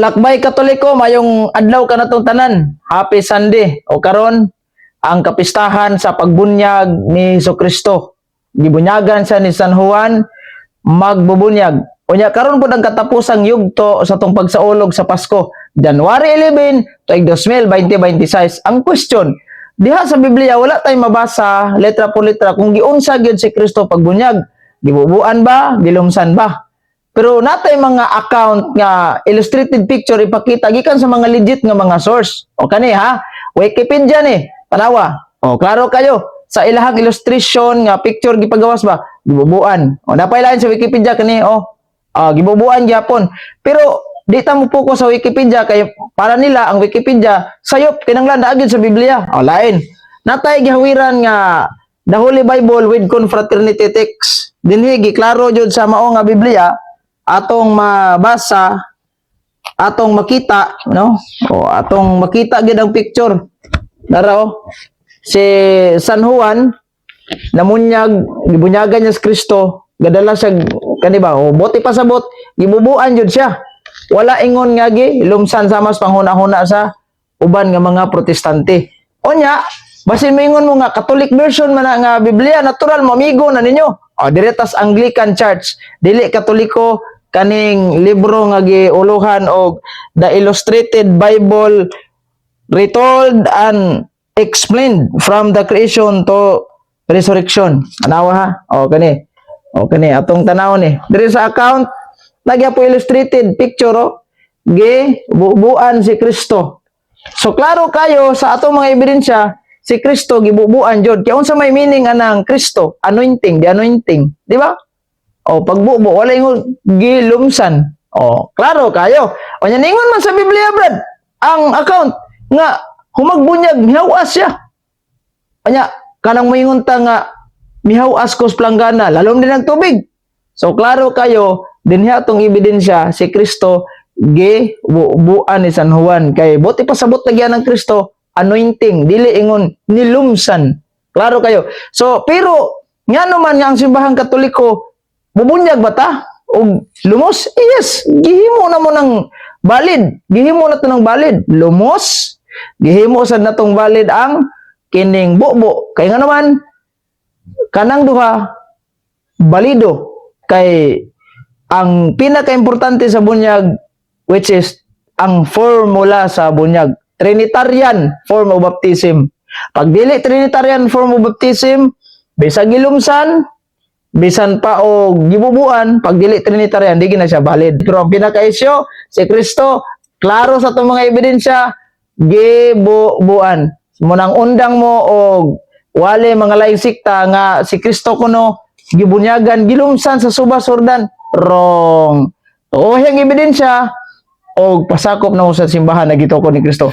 Lakbay Katoliko, mayong adlaw ka natong tanan. Happy Sunday. O karon ang kapistahan sa pagbunyag ni Jesucristo. Gibunyagan siya ni San Juan, magbubunyag. Unya karon pud ang katapusang yugto sa tong pagsaulog sa Pasko, January 11 tuig 2026. Ang question, diha sa Biblia wala tay mabasa letra por letra kung giunsa gyud si Kristo pagbunyag. Gibubuan ba, gilumsan ba? Pero natay mga account nga illustrated picture ipakita gikan sa mga legit nga mga source. O kani ha, Wikipedia ni, tanawa. O klaro kayo sa ilahang illustration nga picture gipagawas ba, gibubuan. O napay lain sa Wikipedia kani gibubuan gyapon. Pero di ta mo focus sa Wikipedia kay para nila ang Wikipedia sayop kinanglan daagid sa Biblia. O lain. Natay gihawiran nga the Holy Bible with confraternity text. Dinhi giklaro jud sa mao nga Biblia atong mabasa, atong makita, no? O atong makita gid ang picture. Dara si San Juan namunyag, gibunyagan niya sa Kristo, gadala siya kaniba, o bote pasabot, gibubuan jud siya. Wala ingon nga gi lumsan sa mas panghuna-huna sa uban nga mga protestante. Onya, basin mingon mo nga Catholic version man nga Biblia, natural mamigo na ninyo. O diretas Anglican Church, dili Katoliko kaning libro nga giuluhan og The Illustrated Bible Retold and Explained from the Creation to Resurrection. Anawa ha? O kani atong tanaw ni. Diri sa account nagya po illustrated picture gibubuan si Kristo. So klaro kayo sa atong mga ebidensya si Kristo gibubuan jud. Kaya unsa may meaning anang Kristo? Anointing, the anointing, di ba? O pagbubo wala ingon gilumsan. O klaro kayo. O nya ningon man sa Biblia brad, ang account nga humagbunyag mihawas siya. O nya kanang moingon ta nga mihawas kos planggana, lalom din ang tubig. So klaro kayo dinhi atong ebidensya si Kristo gibubuan ni San Juan kay buti pasabot na gyud ng Kristo anointing, dili ingon nilumsan. Klaro kayo. So pero ngano man nga ang simbahang Katoliko bubunyag ba ta? O lumos? Yes, gihimo na mo ng balid. Gihimo na to ng balid. Lumos, gihimo sad natong balid ang kining bubo. Kay nga naman, kanang duha, balido. Kay ang pinaka-importante sa bunyag, which is ang formula sa bunyag. Trinitarian form of baptism. Pag dili Trinitarian form of baptism, bisag gilumsan, bisan pa o gibubuan, pag dili Trinitarian, di na siya valid. Pero ang pinaka-isyo, si Kristo, klaro sa itong mga ebidensya, gibubuan. Munang undang mo o wale mga laing sikta nga si Kristo kuno, gibunyagan, gilumsan sa Subas Jordan. Wrong. O yung ebidensya, o pasakop na mo sa simbahan na gituko ni Kristo.